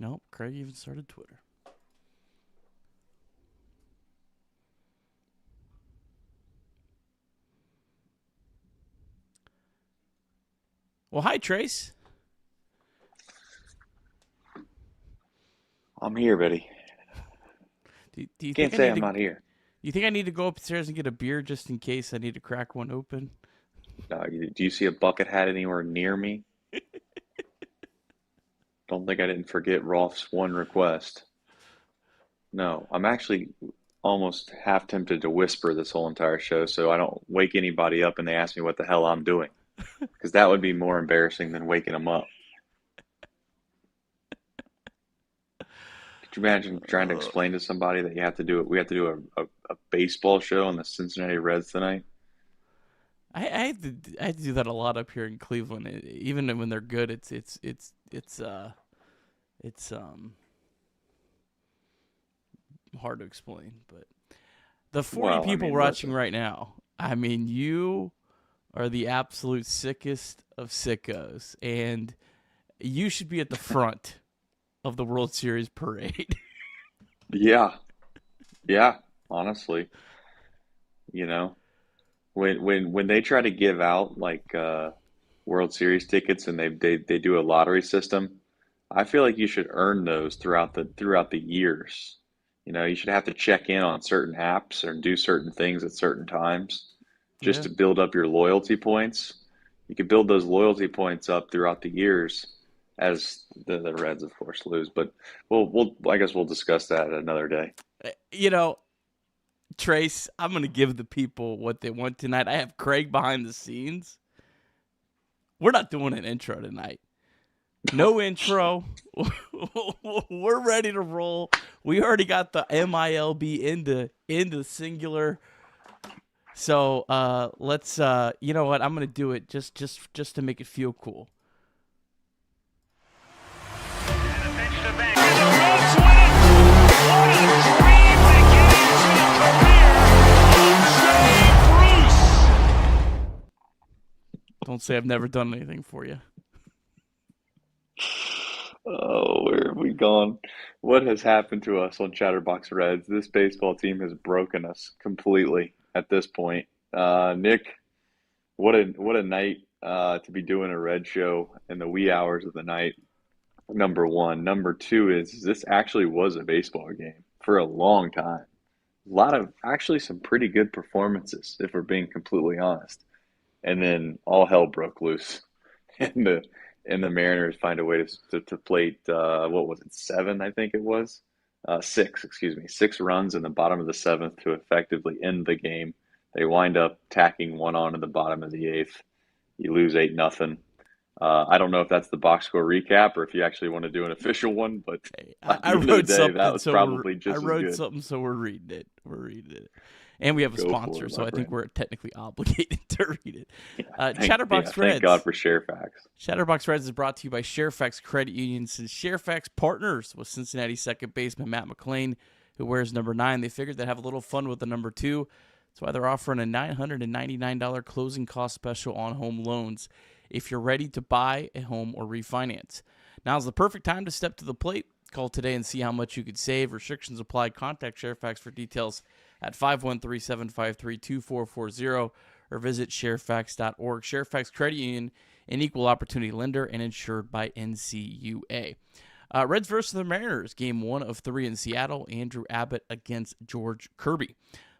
Nope, Craig even started Twitter. Well, hi, Trace. I'm here, buddy. Do you think Can't I say need I'm to? not here. Do you think I need to go upstairs and get a beer just in case I need to crack one open? Do you see a bucket hat anywhere near me? Don't think I didn't forget Rolf's one request. No, I'm actually almost half tempted to whisper this whole entire show so I don't wake anybody up and they ask me what the hell I'm doing. Because that would be more embarrassing than waking them up. Could you imagine trying to Uh, explain to somebody that you have to do it? We have to do a baseball show on the Cincinnati Reds tonight? I had to do that a lot up here in Cleveland. Even when they're good, it's hard to explain. But the 40 Well, I people mean, watching listen. right now, I mean, you are the absolute sickest of sickos, and you should be at the front of the World Series parade. Yeah, yeah, honestly, you know. When they try to give out like World Series tickets and they do a lottery system, I feel like you should earn those throughout the years. You know, you should have to check in on certain apps or do certain things at certain times just Yeah. to build up your loyalty points. You could build those loyalty points up throughout the years as the Reds, of course, lose. But we'll I guess we'll discuss that another day. You know, Trace, I'm going to give the people what they want tonight. I have Craig behind the scenes. We're not doing an intro tonight. No intro. We're ready to roll. We already got the MILB into singular. So let's you know what? I'm gonna do it just to make it feel cool. Don't say I've never done anything for you. Oh, where have we gone? What has happened to us on Chatterbox Reds? This baseball team has broken us completely at this point. Nick, what a night to be doing a Red show in the wee hours of the night. Number one. Number two is this actually was a baseball game for a long time. A lot of actually some pretty good performances, if we're being completely honest. And then all hell broke loose. and the Mariners find a way to plate what was it, seven, I think it was, six, excuse me, 6 runs in the bottom of the seventh to effectively end the game. They wind up tacking one on in the bottom of the eighth. You lose 8-0. I don't know if that's the box score recap or if you actually want to do an official one, but Hey, at I the end of the wrote day, that something, was so probably I just as wrote good. something, so we're reading it. And we have a Go for sponsor, it, so my I think friend. we're technically obligated to read it. Yeah, Chatterbox thank God Reds. for Sharefax. Chatterbox Reds is brought to you by Sharefax Credit Union. Since Sharefax partners with Cincinnati second baseman Matt McLain, who wears number 9, they figured they'd have a little fun with the number 2. That's why they're offering a $999 closing cost special on home loans if you're ready to buy a home or refinance. Now's the perfect time to step to the plate. Call today and see how much you could save. Restrictions apply. Contact Sharefax for details at 513-753-2440 or visit sharefax.org. Sharefax Credit Union, an equal opportunity lender and insured by NCUA. Reds versus the Mariners, game 1 of 3 in Seattle. Andrew Abbott against George Kirby.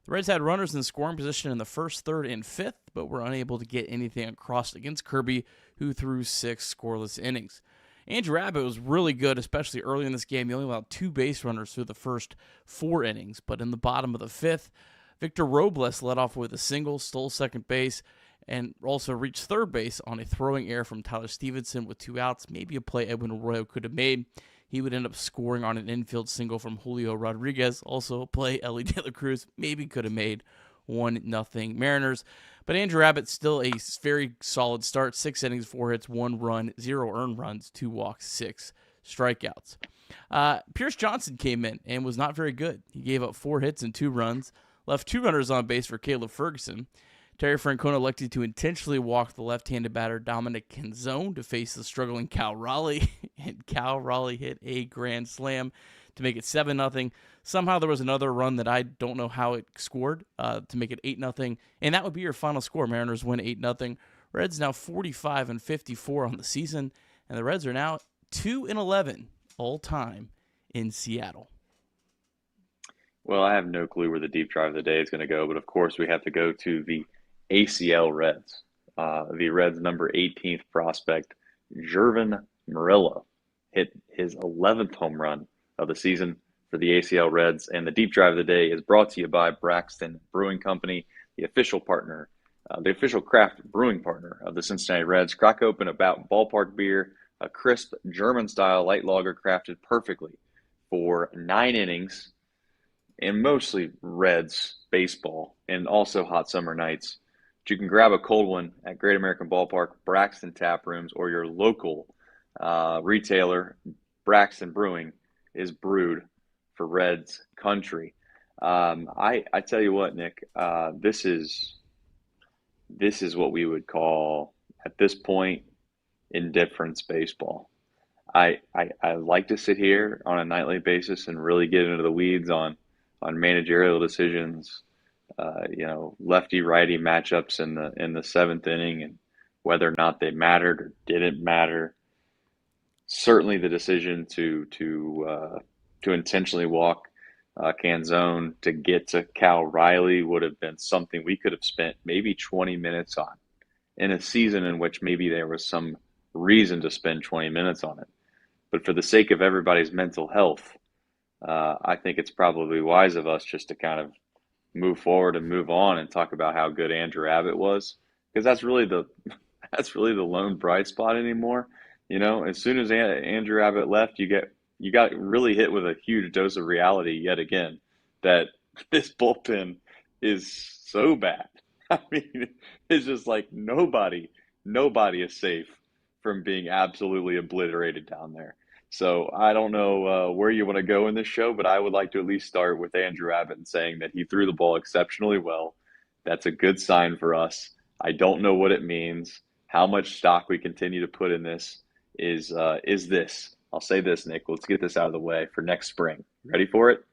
The Reds had runners in scoring position in the first, third, and fifth, but were unable to get anything across against Kirby, who threw 6 scoreless innings. Andrew Abbott was really good, especially early in this game. He only allowed 2 base runners through the first 4 innings, but in the bottom of the fifth, Victor Robles led off with a single, stole second base, and also reached third base on a throwing error from Tyler Stevenson with 2 outs. Maybe a play Edwin Arroyo could have made. He would end up scoring on an infield single from Julio Rodriguez. Also a play Ellie De La Cruz maybe could have made. 1-0 Mariners. But Andrew Abbott still a very solid start. 6 innings, 4 hits, 1 run, 0 earned runs, 2 walks, 6 strikeouts. Pierce Johnson came in and was not very good. He gave up 4 hits and 2 runs, left 2 runners on base for Caleb Ferguson. Terry Francona elected to intentionally walk the left-handed batter Dominic Canzone to face the struggling Cal Raleigh and Cal Raleigh hit a grand slam to make it 7-0. Somehow there was another run that I don't know how it scored to make it 8-0, and that would be your final score. Mariners win 8-0. Reds now 45-54 on the season, and the Reds are now 2-11 all time in Seattle. Well, I have no clue where the deep drive of the day is going to go, but of course we have to go to the ACL Reds. The Reds' number 18th prospect, Jervin Murillo, hit his 11th home run of the season for the ACL Reds. And the deep drive of the day is brought to you by Braxton Brewing Company, the official partner, the official craft brewing partner of the Cincinnati Reds. Crack open about Ballpark Beer, a crisp German-style light lager crafted perfectly for 9 innings and mostly Reds baseball and also hot summer nights. But you can grab a cold one at Great American Ballpark, Braxton Tap Rooms, or your local retailer. Braxton Brewing is brewed for Reds country. I tell you what, Nick, this is what we would call at this point indifference baseball. I like to sit here on a nightly basis and really get into the weeds on managerial decisions, lefty righty matchups in the seventh inning and whether or not they mattered or didn't matter. Certainly, the decision to intentionally walk Canzone to get to Cal Riley would have been something we could have spent maybe 20 minutes on in a season in which maybe there was some reason to spend 20 minutes on it. But for the sake of everybody's mental health, I think it's probably wise of us just to kind of move forward and move on and talk about how good Andrew Abbott was, because that's really the lone bright spot anymore. As soon as Andrew Abbott left, you got really hit with a huge dose of reality yet again that this bullpen is so bad. I mean, it's just like nobody is safe from being absolutely obliterated down there. So I don't know where you want to go in this show, but I would like to at least start with Andrew Abbott and saying that he threw the ball exceptionally well. That's a good sign for us. I don't know what it means. How much stock we continue to put in this is this. I'll say this, Nick. Let's get this out of the way for next spring. Ready for it?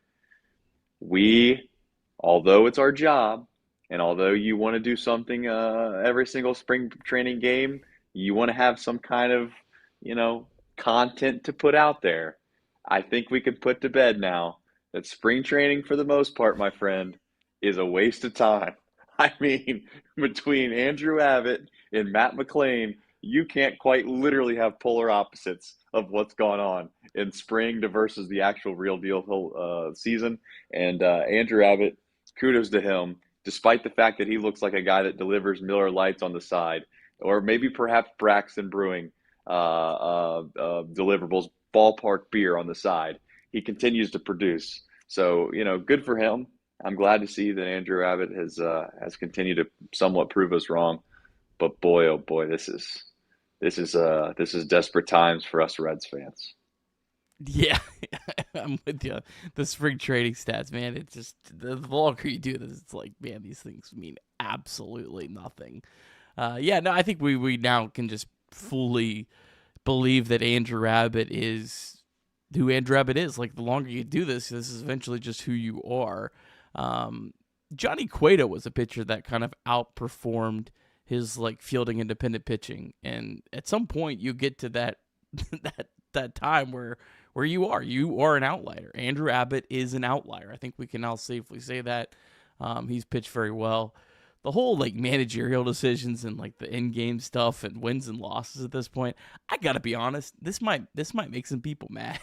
Although it's our job, and although you want to do something every single spring training game, you want to have some kind of, content to put out there. I think we can put to bed now that spring training, for the most part, my friend, is a waste of time. I mean, between Andrew Abbott and Matt McLean, you can't quite literally have polar opposites of what's gone on in spring versus the actual real deal season. And Andrew Abbott, kudos to him, despite the fact that he looks like a guy that delivers Miller Lights on the side, or maybe perhaps Braxton Brewing deliverables, Ballpark Beer on the side. He continues to produce. So, good for him. I'm glad to see that Andrew Abbott has continued to somewhat prove us wrong. But boy, oh boy, this is desperate times for us Reds fans. Yeah, I'm with you. The spring trading stats, man, it's just, the longer you do this, it's like, man, these things mean absolutely nothing. I think we now can just fully believe that Andrew Abbott is who Andrew Abbott is. Like, the longer you do this is eventually just who you are. Johnny Cueto was a pitcher that kind of outperformed his fielding independent pitching, and at some point you get to that that time where you are an outlier. Andrew Abbott is an outlier. I think we can now safely say that. He's pitched very well. The whole managerial decisions and the in-game stuff and wins and losses at this point, I gotta be honest, this might make some people mad.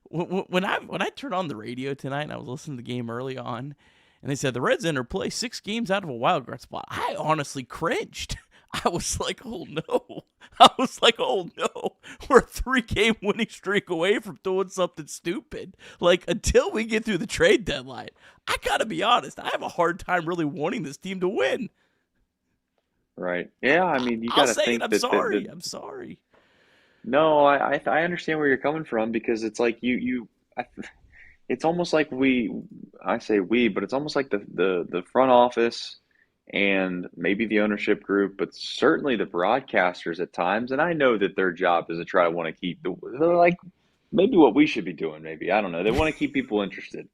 when I turned on the radio tonight and I was listening to the game early on, and they said the Reds enter play 6 games out of a wild card spot, I honestly cringed. I was like, oh no. We're a 3-game winning streak away from doing something stupid. Until we get through the trade deadline, I gotta be honest, I have a hard time really wanting this team to win. Right. Yeah, I mean, you gotta think I'm that sorry. I'm sorry. No, I understand where you're coming from, because it's like it's almost like I say we, but it's almost like the front office and maybe the ownership group, but certainly the broadcasters at times. And I know that their job is to try to want to keep they're like maybe what we should be doing. Maybe I don't know. They want to keep people interested,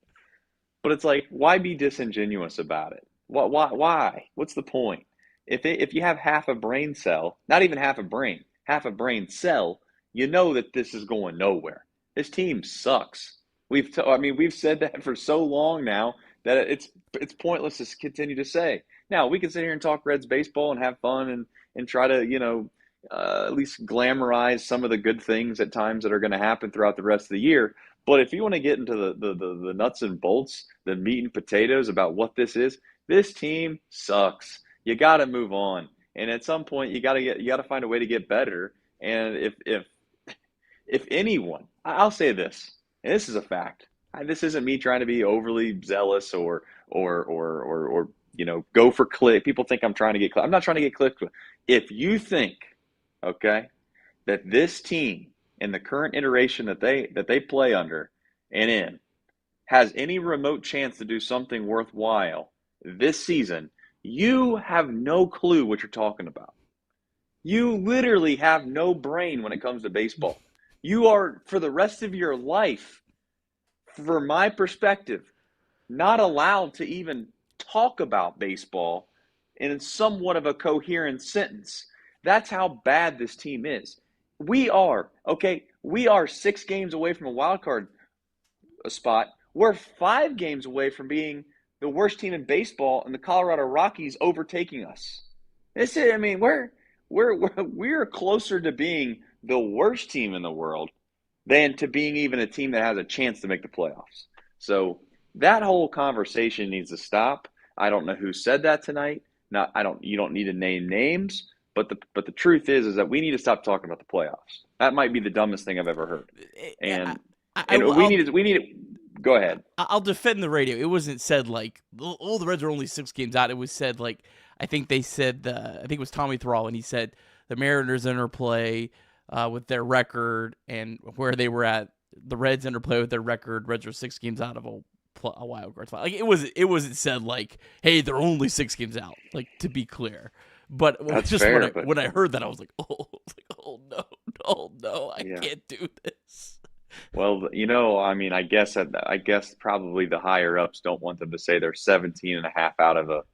but it's like why be disingenuous about it? What? Why? What's the point? If you have half a brain cell, not even half a brain, half a brain cell, you know that this is going nowhere. This team sucks. I mean, we've said that for so long now that it's pointless to continue to say. Now we can sit here and talk Reds baseball and have fun and try to at least glamorize some of the good things at times that are going to happen throughout the rest of the year. But if you want to get into the nuts and bolts, the meat and potatoes about what this team sucks. You got to move on, and at some point you got to find a way to get better. And if anyone, I'll say this, and this is a fact. This isn't me trying to be overly zealous or go for click. People think I'm trying to get click. I'm not trying to get click. If you think, okay, that this team in the current iteration that they play under and in has any remote chance to do something worthwhile this season, you have no clue what you're talking about. You literally have no brain when it comes to baseball. You are, for the rest of your life, from my perspective, not allowed to even talk about baseball in somewhat of a coherent sentence. That's how bad this team is. We are 6 games away from a wild card spot. We're 5 games away from being the worst team in baseball and the Colorado Rockies overtaking us. We're closer to being the worst team in the world than to being even a team that has a chance to make the playoffs. So that whole conversation needs to stop. I don't know who said that tonight. You don't need to name names, but the truth is that we need to stop talking about the playoffs. That might be the dumbest thing I've ever heard. And we need to go ahead. I'll defend the radio. It wasn't said like, oh, the Reds are only 6 games out. It was said like, I think it was Tommy Thrall, and he said the Mariners interplay with their record and where they were at. The Reds interplay with their record. Reds are 6 games out of a wild card spot. Like it wasn't said like, hey, they're only 6 games out. Like, to be clear. But That's just fair, when I heard that, I was like, oh no, I can't do this. Well, I guess probably the higher ups don't want them to say they're 17 and a half out of a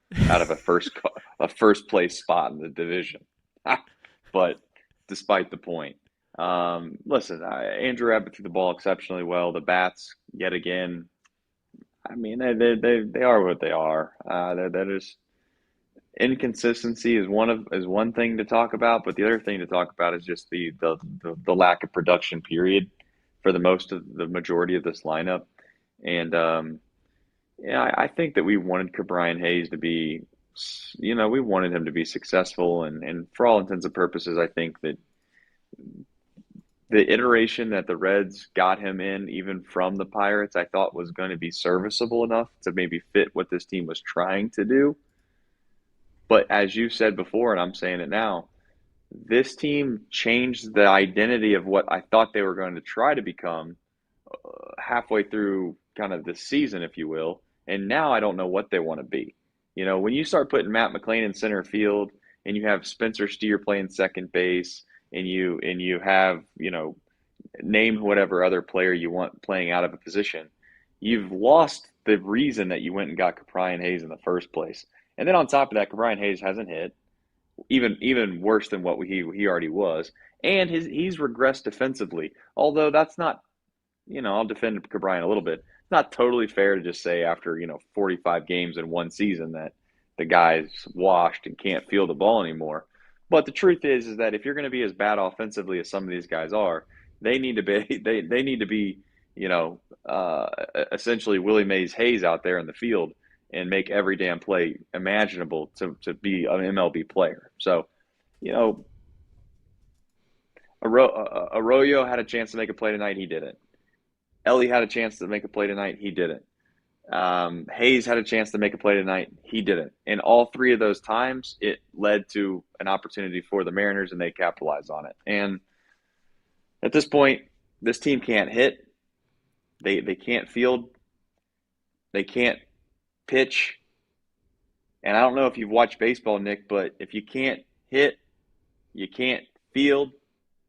first place spot in the division. But despite the point, listen, Andrew Abbott threw the ball exceptionally well. The bats, yet again, I mean, they are what they are. That is inconsistency is one thing to talk about, but the other thing to talk about is just the lack of production period for the majority of this lineup. And I think that we wanted Brian Hayes to be, we wanted him to be successful, and for all intents and purposes, I think that the iteration that the Reds got him in, even from the Pirates, I thought was going to be serviceable enough to maybe fit what this team was trying to do. But as you said before, and I'm saying it now, this team changed the identity of what I thought they were going to try to become halfway through kind of this season, if you will. And now I don't know what they want to be. When you start putting Matt McLain in center field and you have Spencer Steer playing second base and you have, name whatever other player you want playing out of a position, you've lost the reason that you went and got Brian Hayes in the first place. And then on top of that, Brian Hayes hasn't hit. Even worse than what he already was, and he's regressed defensively. Although that's not, I'll defend Cabrian a little bit. It's not totally fair to just say after 45 games in one season that the guy's washed and can't feel the ball anymore. But the truth is that if you're going to be as bad offensively as some of these guys are, they need to be essentially Willie Mays Hayes out there in the field and make every damn play imaginable to be an MLB player. So, Arroyo had a chance to make a play tonight. He didn't. Ellie had a chance to make a play tonight. He didn't. Hayes had a chance to make a play tonight. He didn't. And all 3 of those times, it led to an opportunity for the Mariners, and they capitalized on it. And at this point, this team can't hit. They can't field. They can't pitch. And I don't know if you've watched baseball, Nick, but if you can't hit, you can't field,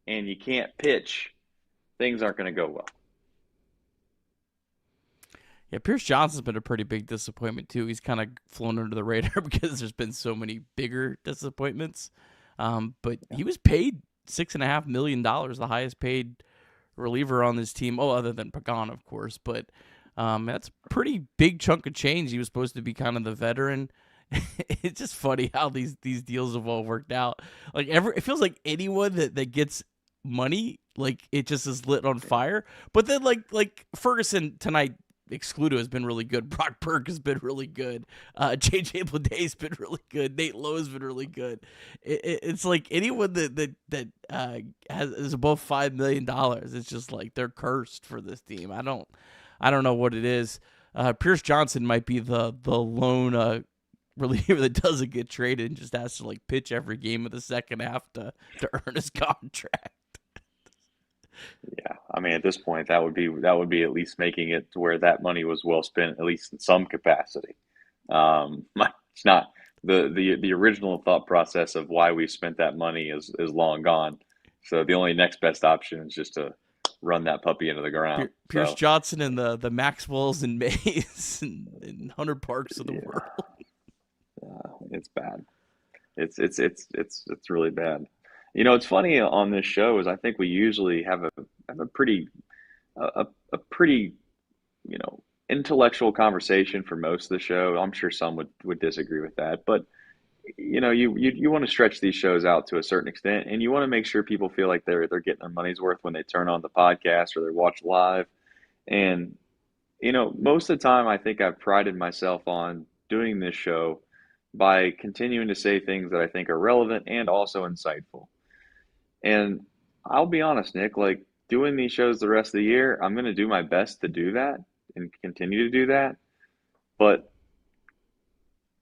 and you can't pitch, things aren't going to go well. Yeah, Pierce Johnson's been a pretty big disappointment too. He's kind of flown under the radar because there's been so many bigger disappointments. But he was paid $6.5 million, the highest paid reliever on this team. Oh, other than Pagan, of course. But that's a pretty big chunk of change. He was supposed to be kind of the veteran. It's just funny how these deals have all worked out. Like it feels like anyone that gets money, like it just is lit on fire. But then like Ferguson tonight excluded has been really good. Brock Burke has been really good. JJ Bleday's been really good. Nate Lowe's been really good. It's like anyone that is above $5 million, it's just like they're cursed for this team. I don't know what it is. Pierce Johnson might be the lone reliever that doesn't get traded and just has to like pitch every game of the second half to earn his contract. Yeah, I mean, at this point, that would be at least making it to where that money was well spent, at least in some capacity. It's not the original thought process of why we spent that money is long gone. So the only next best option is just to run that puppy into the ground. Pierce So Johnson and the Maxwells and Mays and Hunter Parks of the world. it's bad. It's really bad. You know, it's funny on this show is I think we usually have a pretty a pretty intellectual conversation for most of the show. I'm sure some would disagree with that, but you want to stretch these shows out to a certain extent, and you want to make sure people feel like they're getting their money's worth when they turn on the podcast or they watch live. And most of the time, I think I've prided myself on doing this show by continuing to say things that I think are relevant and also insightful. And I'll be honest, Nick, like doing these shows the rest of the year, I'm going to do my best to do that and continue to do that. But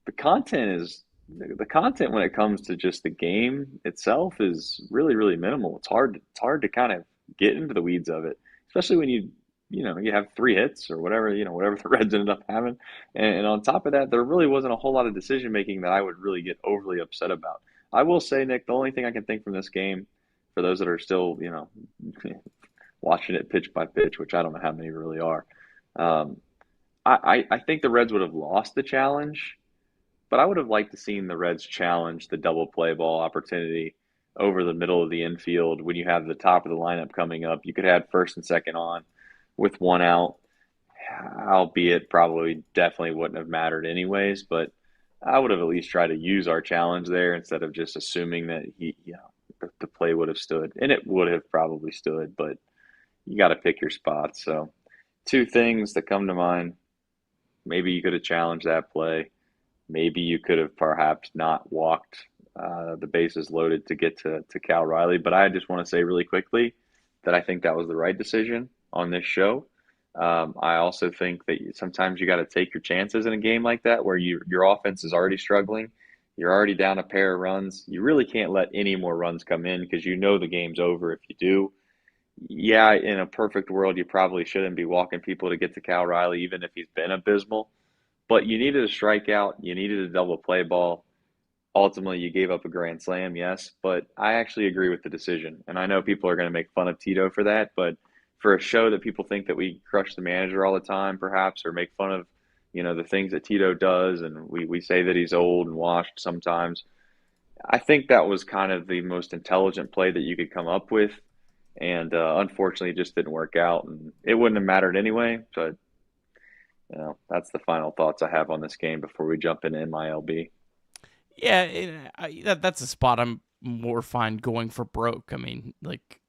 the content the content when it comes to just the game itself is really, really minimal. It's hard to kind of get into the weeds of it, especially when you have 3 hits or whatever, whatever the Reds ended up having. And on top of that, there really wasn't a whole lot of decision making that I would really get overly upset about. I will say, Nick, the only thing I can think from this game, for those that are still, watching it pitch by pitch, which I don't know how many really are, um, I think the Reds would have lost the challenge, but I would have liked to seen the Reds challenge the double play ball opportunity over the middle of the infield when you have the top of the lineup coming up. You could have first and second on with one out, albeit probably definitely wouldn't have mattered anyways, but I would have at least tried to use our challenge there instead of just assuming that the play would have stood, and it would have probably stood, but you got to pick your spots. So 2 things that come to mind: maybe you could have challenged that play. Maybe you could have perhaps not walked the bases loaded to get to Cal Riley. But I just want to say really quickly that I think that was the right decision on this show. I also think that sometimes you got to take your chances in a game like that where your offense is already struggling. You're already down a pair of runs. You really can't let any more runs come in because the game's over if you do. Yeah, in a perfect world, you probably shouldn't be walking people to get to Cal Riley, even if he's been abysmal. But you needed a strikeout. You needed a double play ball. Ultimately, you gave up a grand slam, yes, but I actually agree with the decision. And I know people are going to make fun of Tito for that, but for a show that people think that we crush the manager all the time, perhaps, or make fun of, the things that Tito does, and we say that he's old and washed sometimes, I think that was kind of the most intelligent play that you could come up with. And unfortunately, it just didn't work out, and it wouldn't have mattered anyway. But that's the final thoughts I have on this game before we jump into MILB. Yeah, that's a spot I'm more fine going for broke. I mean, like,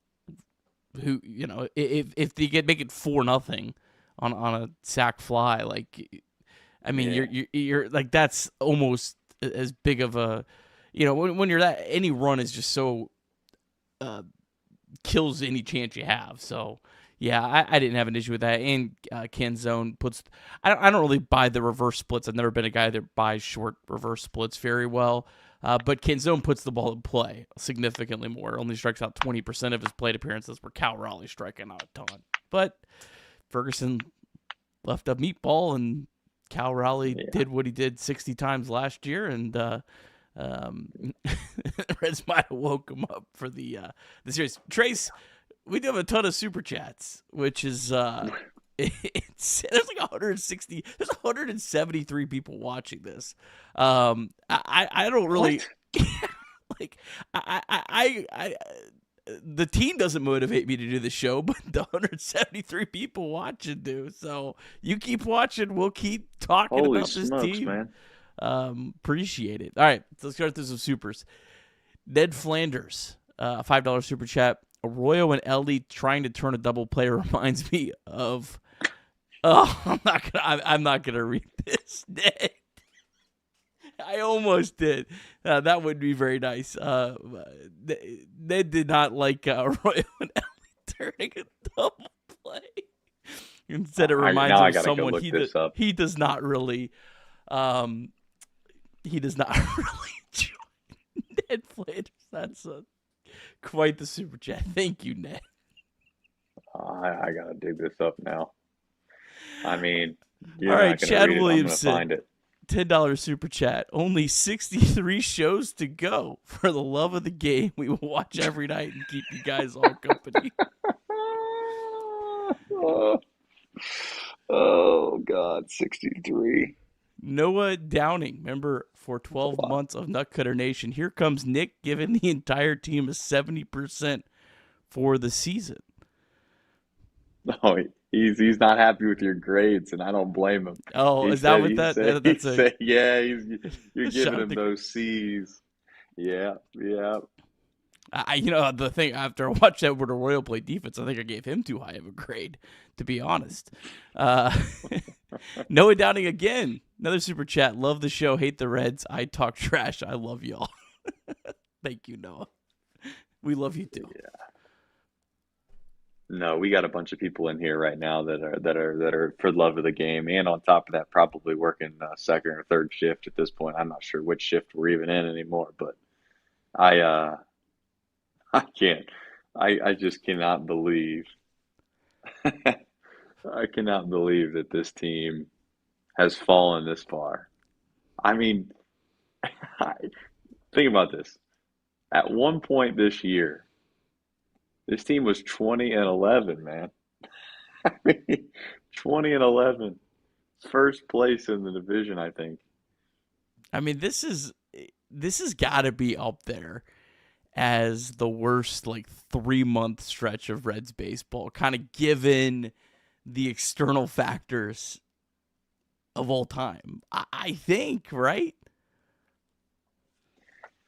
if they make it 4-0 on a sac fly, like, I mean, Yeah. you're like that's almost as big of a, when you're that, any run is just so kills any chance you have. So yeah, I didn't have an issue with that. And Canzone puts, I don't really buy the reverse splits. I've never been a guy that buys short reverse splits very well. But Canzone puts the ball in play significantly more. Only strikes out 20% of his plate appearances, where Cal Raleigh striking out a ton. But Ferguson left a meatball and Cal Raleigh Yeah. did what he did 60 times last year, and Reds might have woke him up for the series. Trace, we do have a ton of super chats, which is there's like 160, there's 173 people watching this. I don't really like I the team doesn't motivate me to do the show, but the 173 people watching do. So you keep watching, we'll keep talking Holy about this smokes, team. man. Appreciate it. All right, let's start through some supers. Ned Flanders, $5 super chat. Arroyo and Ellie trying to turn a double play reminds me of. Oh, I'm not gonna read this, Ned. I almost did. That would be very nice. Ned did not like Arroyo and Ellie turning a double play. Instead, it reminds him of someone he does not really. He does not really enjoy. Ned Flanders. That's quite the super chat. Thank you, Ned. I gotta dig this up now. I mean, you're all right, not gonna Chad read it. Williamson, I'm gonna find it. $10 super chat. Only 63 shows to go. For the love of the game, we will watch every night and keep you guys all company. Oh God, 63. Noah Downing, member for 12 months of Nutcutter Nation. Here comes Nick giving the entire team a 70% for the season. No, he's not happy with your grades, and I don't blame him. Oh, He is that said, what he that? said, That's he said, yeah, you're giving him Shout those C's. Yeah. the thing, after I watched Edward Arroyo play defense, I think I gave him too high of a grade, to be honest. Noah Downing again. Another super chat. Love the show. Hate the Reds. I talk trash. I love y'all. Thank you, Noah. We love you too. Yeah. No, we got a bunch of people in here right now that are for the love of the game, and on top of that, probably working second or third shift at this point. I'm not sure which shift we're even in anymore, but I I can't. I just cannot believe. I cannot believe that this team has fallen this far. I mean, think about this. At one point this year, this team was 20-11, man. I mean, 20-11, first place in the division, I think. I mean, this has got to be up there as the worst 3-month stretch of Reds baseball, kind of given the external factors of all time. I think, right?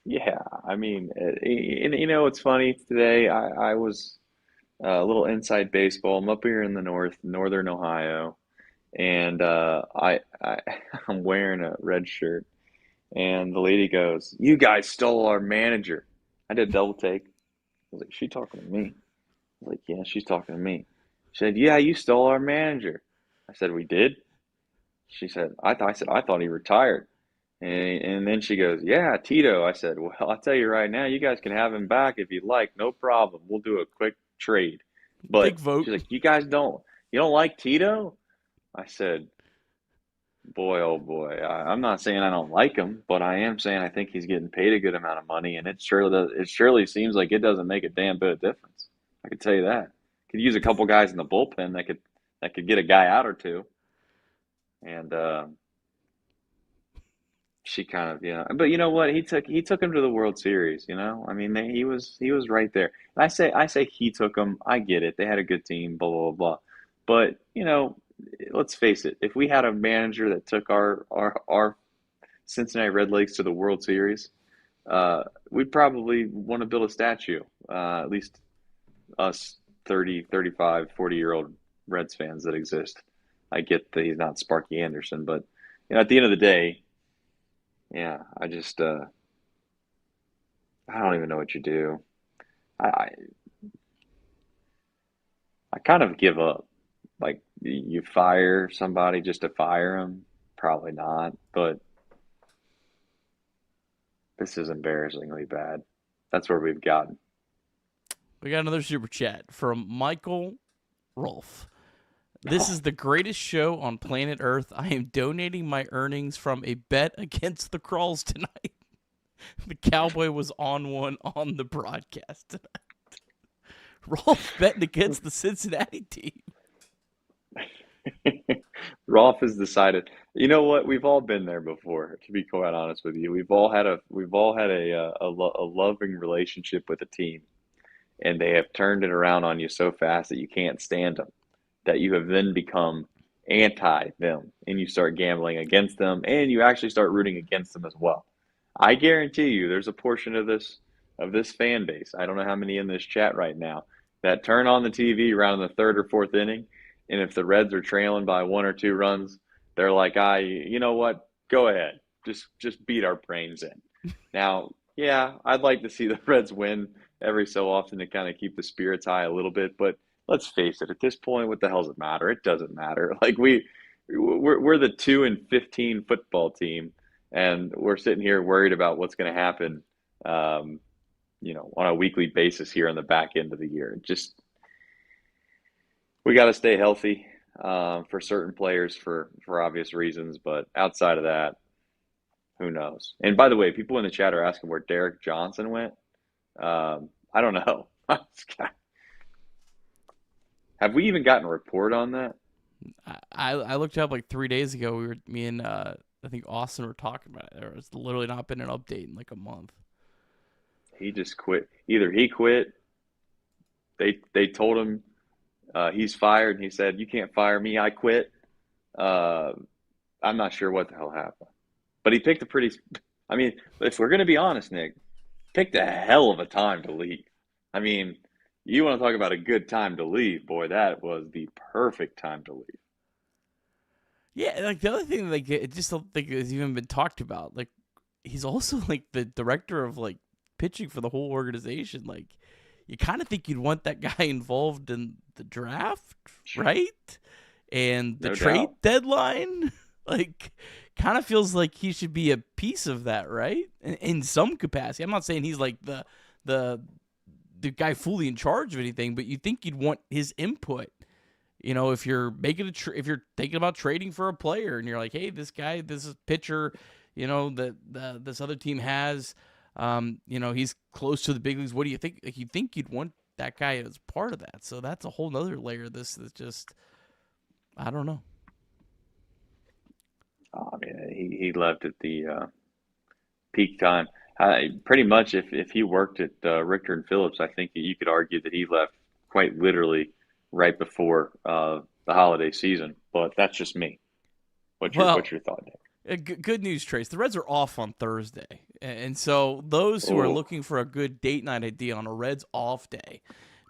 Yeah, I mean, it's funny today. I was a little inside baseball. I'm up here in the northern Ohio, and I'm wearing a red shirt, and the lady goes, "You guys stole our manager." I did a double take. I was like, "She talking to me?" I was like, "Yeah, she's talking to me." She said, "Yeah, you stole our manager." I said, "We did?" She said, I said, "I thought he retired." And then she goes, "Yeah, Tito." I said, "Well, I'll tell you right now, you guys can have him back if you'd like. No problem. We'll do a quick trade." Big But vote. she's like, you don't like Tito?" I said, "Boy, oh boy. I'm not saying I don't like him, but I am saying I think he's getting paid a good amount of money, and it surely seems like it doesn't make a damn bit of difference. I can tell you that. Could use a couple guys in the bullpen that could get a guy out or two." And she kind of, but you know what? He took him to the World Series. I mean, he was right there. And I say he took him. I get it. They had a good team. Blah blah blah. But let's face it. If we had a manager that took our Cincinnati Red Legs to the World Series, we'd probably want to build a statue. At least us 30, 35, 40-year-old Reds fans that exist. I get that he's not Sparky Anderson, but at the end of the day. Yeah, I just I don't even know what you do. I I kind of give up. Like you fire somebody just to fire them? Probably not, but this is embarrassingly bad. That's where we've gotten. We got another super chat from Michael Rolfe. This is the greatest show on planet Earth. I am donating my earnings from a bet against the Crawls tonight. The Cowboy was on one on the broadcast tonight. Rolf betting against the Cincinnati team. Rolf has decided. You know what? We've all been there before. To be quite honest with you, we've all had a loving relationship with a team, and they have turned it around on you so fast that you can't stand them, that you have then become anti them, and you start gambling against them, and you actually start rooting against them as well. I guarantee you, there's a portion of this fan base. I don't know how many in this chat right now that turn on the TV around the third or fourth inning, and if the Reds are trailing by 1 or 2 runs, they're like, you know what? Go ahead, just beat our brains in. Now, yeah, I'd like to see the Reds win every so often to kind of keep the spirits high a little bit, but let's face it, at this point, what the hell does it matter? It doesn't matter. Like we're the 2-15 football team, and we're sitting here worried about what's going to happen, on a weekly basis here on the back end of the year. Just we got to stay healthy for certain players for obvious reasons, but outside of that, who knows? And by the way, people in the chat are asking where Derek Johnson went. I don't know. Have we even gotten a report on that? I looked up like 3 days ago. Me and I think Austin were talking about it. There has literally not been an update in like a month. He just quit. Either he quit. They told him he's fired, and he said, "You can't fire me. I quit." I'm not sure what the hell happened, but he picked a pretty. I mean, if we're gonna be honest, Nick, picked a hell of a time to leave. I mean, you want to talk about a good time to leave, boy, that was the perfect time to leave. Yeah, like the other thing, like I just don't think has even been talked about. Like he's also like the director of like pitching for the whole organization. Like you kind of think you'd want that guy involved in the draft, right? And the trade deadline, like kind of feels like he should be a piece of that, right? In some capacity. I'm not saying he's like the guy fully in charge of anything, but you think you'd want his input. You know, if you're making if you're thinking about trading for a player, and you're like, hey, this guy, this is pitcher, that this other team has, he's close to the big leagues. What do you think? Like, you think you'd want that guy as part of that? So that's a whole nother layer of this. That's just, I don't know. I mean, he left at the peak time. Pretty much, if he worked at Richter and Phillips, I think you could argue that he left quite literally right before the holiday season. But that's just me. What's your thought, Nick? Good news, Trace. The Reds are off on Thursday. And so those who are looking for a good date night idea on a Reds off day,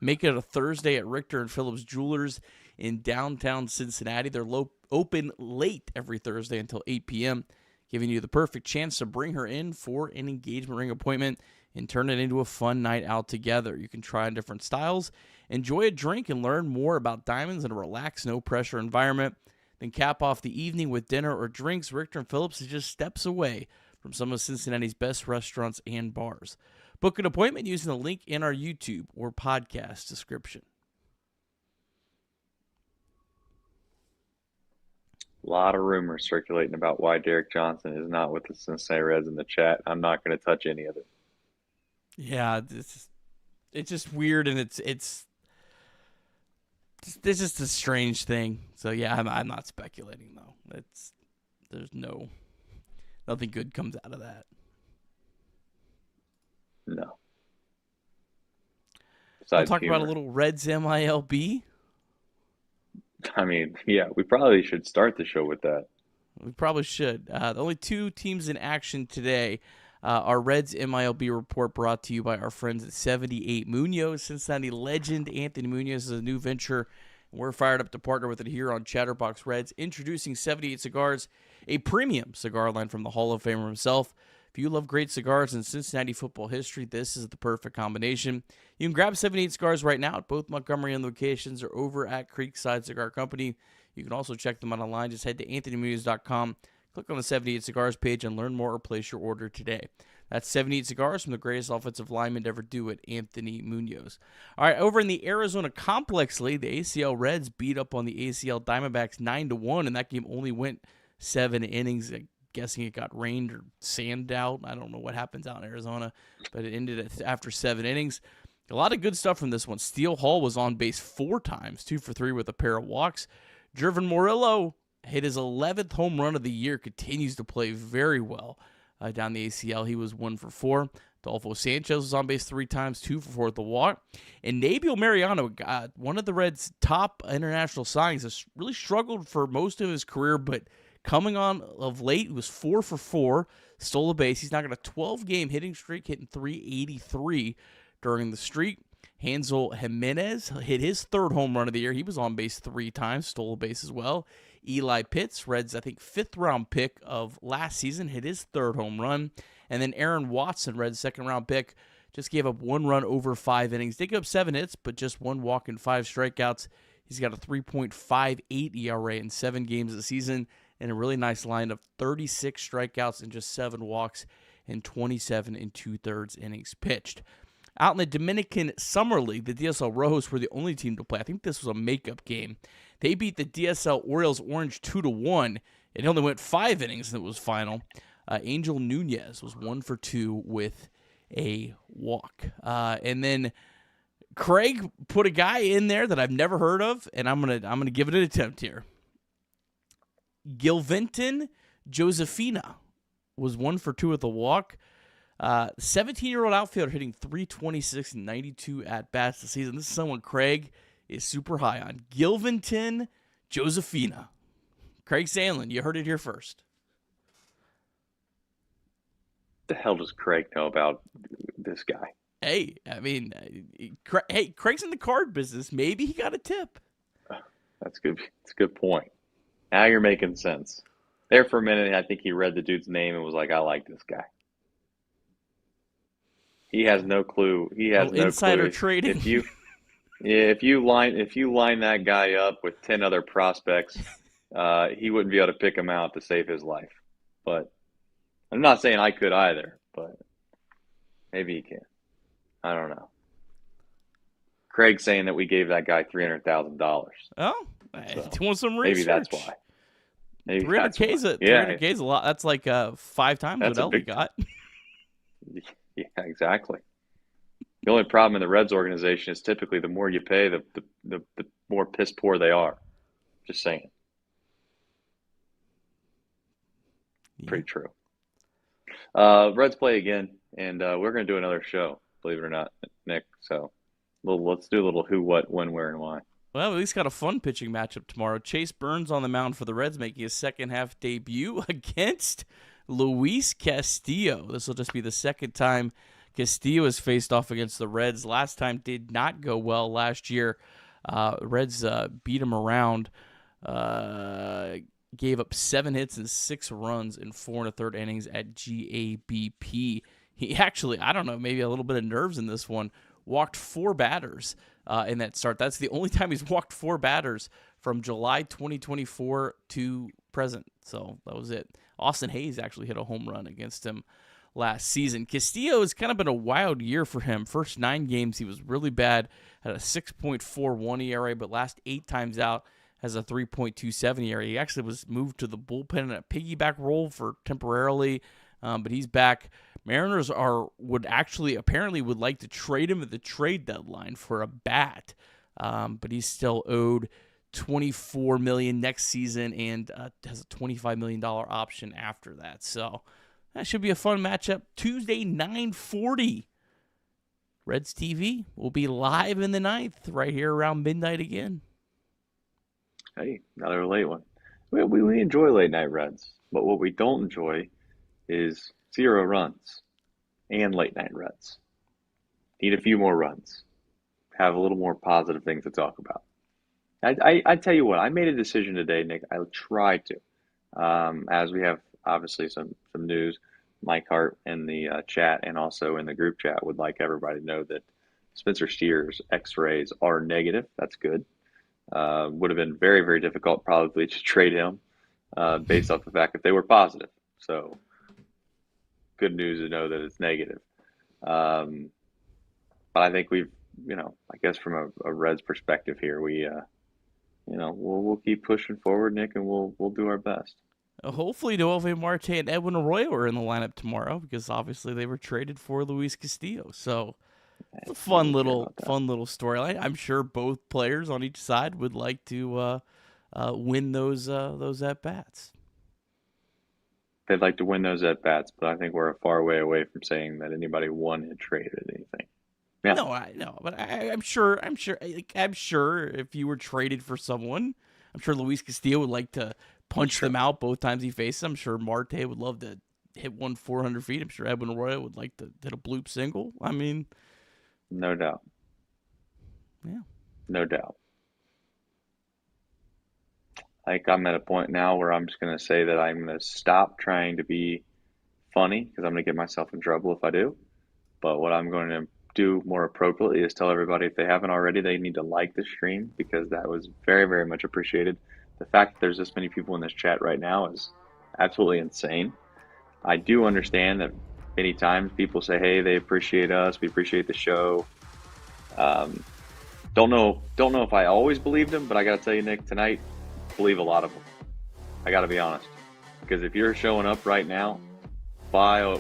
make it a Thursday at Richter and Phillips Jewelers in downtown Cincinnati. They're open late every Thursday until 8 p.m., giving you the perfect chance to bring her in for an engagement ring appointment and turn it into a fun night out together. You can try on different styles, enjoy a drink, and learn more about diamonds in a relaxed, no-pressure environment. Then cap off the evening with dinner or drinks. Richter and Phillips is just steps away from some of Cincinnati's best restaurants and bars. Book an appointment using the link in our YouTube or podcast description. A lot of rumors circulating about why Derek Johnson is not with the Cincinnati Reds in the chat. I'm not going to touch any of it. Yeah, it's just weird, and it's just a strange thing. So yeah, I'm not speculating though. There's nothing good comes out of that. No. We'll talk about a little Reds MILB. I mean, yeah, we probably should start the show with that. We probably should. The only 2 teams in action today. Our Reds MILB report brought to you by our friends at 78 Munoz. Cincinnati legend Anthony Munoz is a new venture. We're fired up to partner with it here on Chatterbox Reds, introducing 78 Cigars, a premium cigar line from the Hall of Famer himself. If you love great cigars in Cincinnati football history, this is the perfect combination. You can grab 78 Cigars right now at both Montgomery and locations or over at Creekside Cigar Company. You can also check them out online. Just head to anthonymunoz.com, click on the 78 Cigars page, and learn more or place your order today. That's 78 cigars from the greatest offensive lineman to ever do it, Anthony Munoz. All right, over in the Arizona Complex League, the ACL Reds beat up on the ACL Diamondbacks 9-1, and that game only went 7 innings. I'm guessing it got rained or sand out. I don't know what happens out in Arizona, but it ended after 7 innings. A lot of good stuff from this one. Steele Hall was on base 4 times, 2 for 3 with a pair of walks. Jervin Murillo hit his 11th home run of the year, continues to play very well down the ACL. He was 1 for 4. Adolfo Sanchez was on base 3 times, 2 for 4 with the walk. And Nabil Mariano, one of the Reds' top international signings, has really struggled for most of his career, but coming on of late, he was 4 for 4, stole a base. He's now got a 12-game hitting streak, hitting .383 during the streak. Hansel Jimenez hit his 3rd home run of the year. He was on base 3 times, stole a base as well. Eli Pitts, Reds, I think, 5th-round pick of last season, hit his 3rd home run. And then Aaron Watson, Reds' 2nd-round pick, just gave up 1 run over 5 innings. Did give up 7 hits, but just 1 walk and 5 strikeouts. He's got a 3.58 ERA in 7 games of the season, and a really nice line of 36 strikeouts and just 7 walks and 27 2/3 innings pitched. Out in the Dominican Summer League, the DSL Rojos were the only team to play. I think this was a makeup game. They beat the DSL Orioles Orange 2-1. It only went 5 innings and it was final. Angel Nunez was 1 for 2 with a walk. And then Craig put a guy in there that I've never heard of, and I'm gonna give it an attempt here. Gilvinton Josefina was 1 for 2 with a walk. 17-year-old outfielder hitting .326 and 92 at-bats this season. This is someone Craig is super high on. Gilvinton Josefina. Craig Sandlin, you heard it here first. The hell does Craig know about this guy? Hey, I mean, Craig's in the card business. Maybe he got a tip. That's good. It's a good point. Now you're making sense. There for a minute, I think he read the dude's name and was like, I like this guy. He has no clue. He has no insider clue. Trading. If you line that guy up with 10 other prospects, he wouldn't be able to pick him out to save his life. But I'm not saying I could either, but maybe he can. I don't know. Craig's saying that we gave that guy $300,000. Oh, doing some research. Maybe that's why. Maybe 300K is a lot. That's like 5 times what Ellie got. Yeah, exactly. The only problem in the Reds organization is typically the more you pay, the more piss poor they are. Just saying. Yeah. Pretty true. Reds play again, and we're going to do another show, believe it or not, Nick. So let's do a little who, what, when, where, and why. Well, at least got a fun pitching matchup tomorrow. Chase Burns on the mound for the Reds, making his second-half debut against Luis Castillo. This will just be the second time Castillo has faced off against the Reds. Last time did not go well last year. Reds beat him around, gave up 7 hits and 6 runs in 4 1/3 innings at GABP. He actually, I don't know, maybe a little bit of nerves in this one, walked 4 batters in that start. That's the only time he's walked 4 batters from July 2024 to present. So that was it. Austin Hayes actually hit a home run against him last season. Castillo has kind of been a wild year for him. First 9 games, he was really bad, had a 6.41 ERA, but last 8 times out has a 3.27 ERA. He actually was moved to the bullpen in a piggyback role for temporarily, but he's back. Mariners would like to trade him at the trade deadline for a bat, but he's still owed $24 million next season and has a $25 million option after that. So that should be a fun matchup. Tuesday, 9:40. Reds TV will be live in the 9th right here around midnight again. Hey, another late one. We enjoy late night Reds, but what we don't enjoy is 0 runs and late night Reds. Need a few more runs. Have a little more positive things to talk about. I tell you what, I made a decision today, Nick. I tried to, as we have obviously some news. Mike Hart in the chat and also in the group chat would like everybody to know that Spencer Steer's X-rays are negative. That's good. Would have been very, very difficult probably to trade him based off the fact that they were positive. So good news to know that it's negative. But I think we've, I guess from a Reds perspective here, we'll keep pushing forward, Nick, and we'll do our best. Hopefully, Noelvi Marte and Edwin Arroyo are in the lineup tomorrow because obviously they were traded for Luis Castillo. So it's a fun little storyline. I'm sure both players on each side would like to win those at bats. They'd like to win those at bats, but I think we're a far way away from saying that anybody won and traded anything. Yeah. No, I know, but I'm sure if you were traded for someone, I'm sure Luis Castillo would like to punch them out both times he faces them. I'm sure Marte would love to hit one 400 feet. I'm sure Edwin Arroyo would like to hit a bloop single. I mean, no doubt. Yeah, no doubt. I think I'm at a point now where I'm just going to say that I'm going to stop trying to be funny because I'm going to get myself in trouble if I do. But what I'm going to do more appropriately is tell everybody, if they haven't already, they need to like the stream because that was very, very much appreciated. The fact that there's this many people in this chat right now is absolutely insane. I do understand that many times people say, hey, they appreciate us, we appreciate the show. Don't know if I always believed them, but I got to tell you, Nick, tonight, believe a lot of them. I got to be honest, because if you're showing up right now, by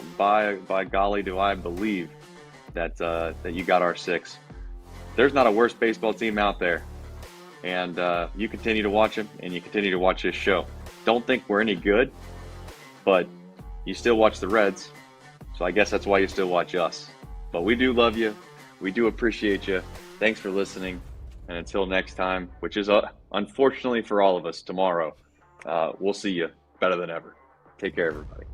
golly, do I believe that you got our six. There's not a worse baseball team out there, and you continue to watch them, and you continue to watch this show. Don't think we're any good, but you still watch the Reds, so I guess that's why you still watch us. But we do love you. We do appreciate you. Thanks for listening. And until next time, which is unfortunately for all of us tomorrow, we'll see you better than ever. Take care, everybody.